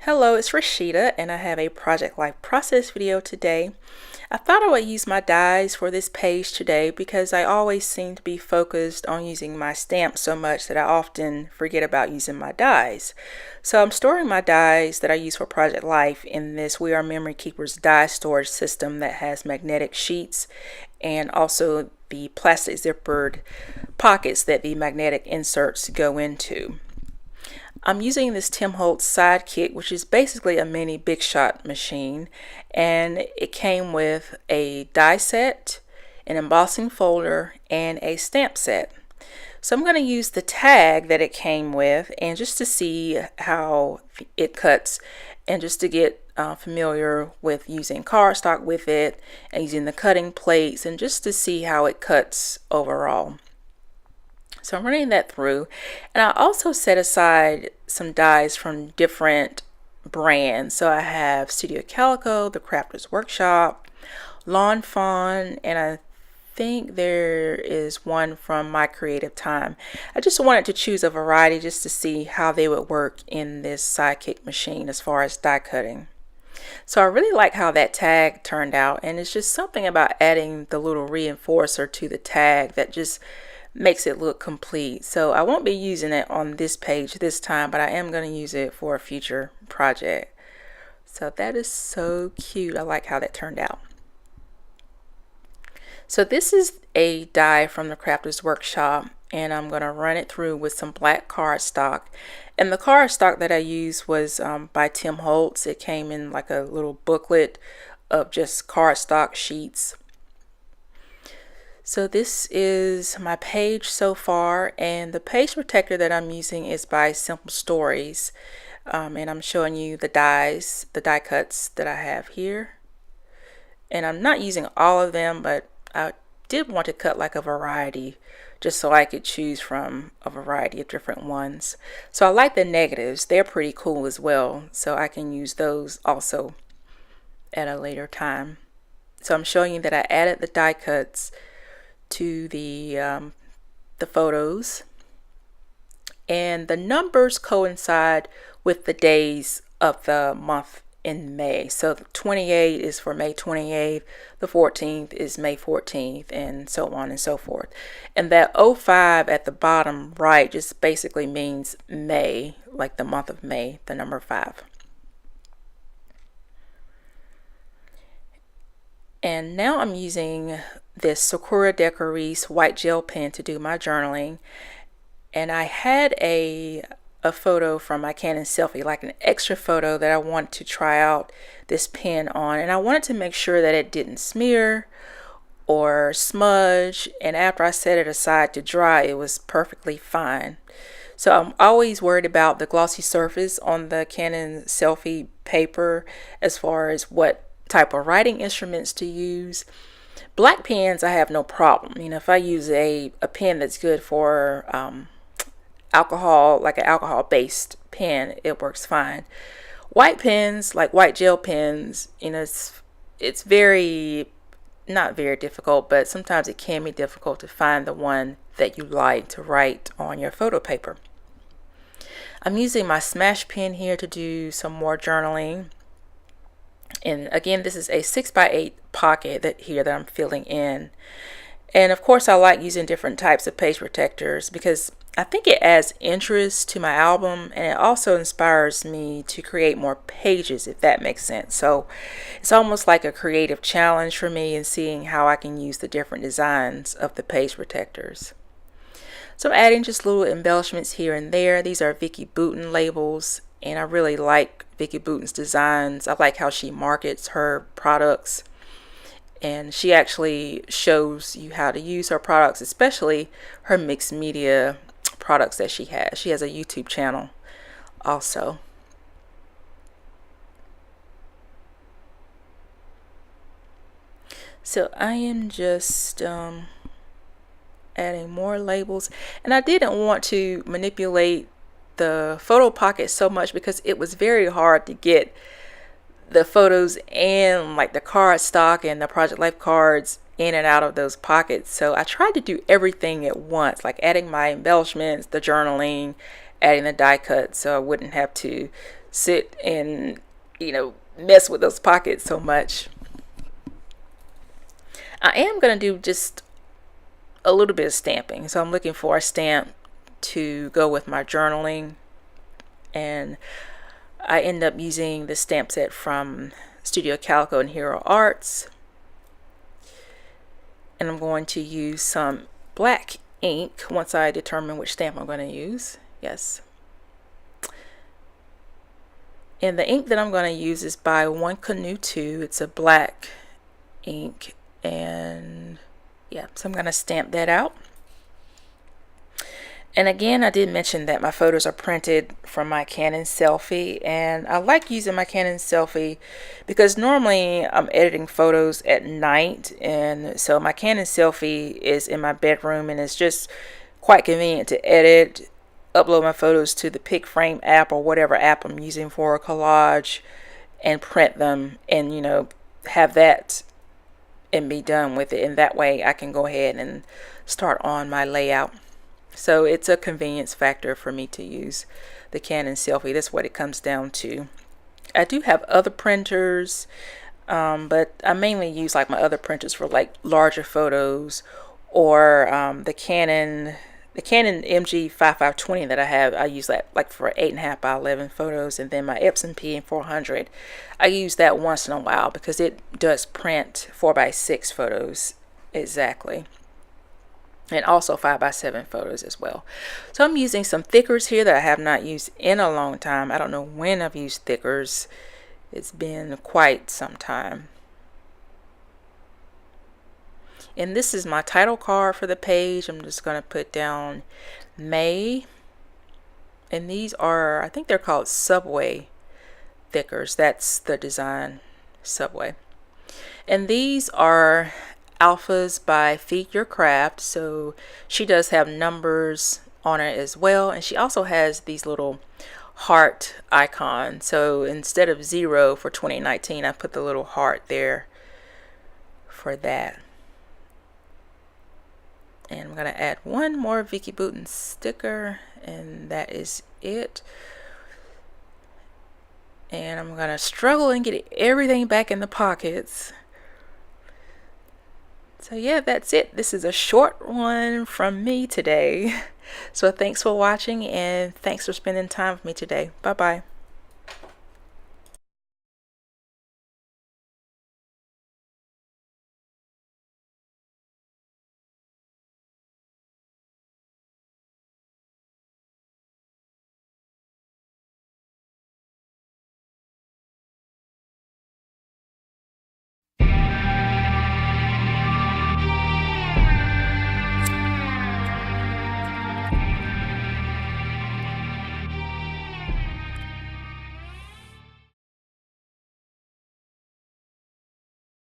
Hello, it's Rashida, and I have a project life process video today. I thought I would use my dies for this page today because I always seem to be focused on using my stamps so much that I often forget about using my dies. So I'm storing my dies that I use for project life in this We Are Memory Keepers die storage system that has magnetic sheets and also the plastic zippered pockets that the magnetic inserts go into. I'm using this Tim Holtz Sidekick, which is basically a mini Big Shot machine, and it came with a die set, an embossing folder, and a stamp set. So I'm going to use the tag that it came with and just to see how it cuts and just to get familiar with using cardstock with it and using the cutting plates and just to see how it cuts overall. So I'm running that through, and I also set aside some dies from different brands. So I have Studio Calico, the Crafters Workshop, Lawn Fawn, and I think there is one from My Creative Time. I just wanted to choose a variety just to see how they would work in this Sidekick machine as far as die cutting. So I really like how that tag turned out, and it's just something about adding the little reinforcer to the tag that just makes it look complete. So I won't be using it on this page this time, but I am going to use it for a future project. So that is so cute. I like how that turned out. So this is a die from the Crafters Workshop, and I'm going to run it through with some black cardstock. And the cardstock that I used was by Tim Holtz. It came in like a little booklet of just cardstock sheets. So this is my page so far, and the page protector that I'm using is by Simple Stories, and I'm showing you the dies, the die cuts that I have here. And I'm not using all of them, but I did want to cut like a variety just so I could choose from a variety of different ones. So I like the negatives. They're pretty cool as well, so I can use those also at a later time. So I'm showing you that I added the die cuts to the photos, and the numbers coincide with the days of the month in May. So the 28 is for May 28th, the 14th is May 14th, and so on and so forth. And that 05 at the bottom right just basically means May, like the month of May, the number 5. And now I'm using this Sakura Decorese white gel pen to do my journaling. And I had a photo from my Canon selfie, like an extra photo that I wanted to try out this pen on. And I wanted to make sure that it didn't smear or smudge. And after I set it aside to dry, it was perfectly fine. So I'm always worried about the glossy surface on the Canon selfie paper as far as what type of writing instruments to use. Black pens I have no problem. You know, if I use a pen that's good for alcohol, like an alcohol based pen, it works fine. White pens, like white gel pens, you know, it's very, not very difficult, but sometimes it can be difficult to find the one that you like to write on your photo paper. I'm using my Smash pen here to do some more journaling. And again, this is a 6x8 pocket that I'm filling in. And of course, I like using different types of page protectors because I think it adds interest to my album, and it also inspires me to create more pages, if that makes sense. So it's almost like a creative challenge for me in seeing how I can use the different designs of the page protectors. So I'm adding just little embellishments here and there. These are Vicki Boutin labels, and I really like Vicki Boutin's designs. I like how she markets her products, and she actually shows you how to use her products, especially her mixed media products that she has. She has a YouTube channel also. So I am just adding more labels, and I didn't want to manipulate the photo pocket so much because it was very hard to get the photos and like the cardstock and the project life cards in and out of those pockets. So I tried to do everything at once, like adding my embellishments, the journaling, adding the die cuts, so I wouldn't have to sit and, mess with those pockets so much. I am going to do just a little bit of stamping. So I'm looking for a stamp to go with my journaling. And I end up using the stamp set from Studio Calico and Hero Arts. And I'm going to use some black ink once I determine which stamp I'm going to use. Yes. And the ink that I'm going to use is by One Canoe 2. It's a black ink. And yeah, so I'm going to stamp that out. And again, I did mention that my photos are printed from my Canon Selfie, and I like using my Canon Selfie because normally I'm editing photos at night, and so my Canon Selfie is in my bedroom, and it's just quite convenient to edit, upload my photos to the PicFrame app or whatever app I'm using for a collage, and print them, and have that and be done with it. And that way I can go ahead and start on my layout. So it's a convenience factor for me to use the Canon Selfie. That's what it comes down to. I do have other printers, but I mainly use like my other printers for like larger photos, or the Canon MG5520 that I have. I use that like for 8.5 by 11 photos, and then my Epson PN400. I use that once in a while because it does print 4 by 6 photos exactly. And also 5 by 7 photos as well. So I'm using some thickers here that I have not used in a long time. I don't know when I've used thickers. It's been quite some time. And this is my title card for the page. I'm just going to put down May. And these are, I think they're called Subway thickers. That's the design, Subway. And these are alphas by Feed Your Craft. So she does have numbers on it as well, and she also has these little heart icons. So instead of 0 for 2019, I put the little heart there for that. And I'm going to add one more Vicky Boutin sticker, and that is it. And I'm going to struggle and get everything back in the pockets. So yeah, that's it. This is a short one from me today. So thanks for watching, and thanks for spending time with me today. Bye bye.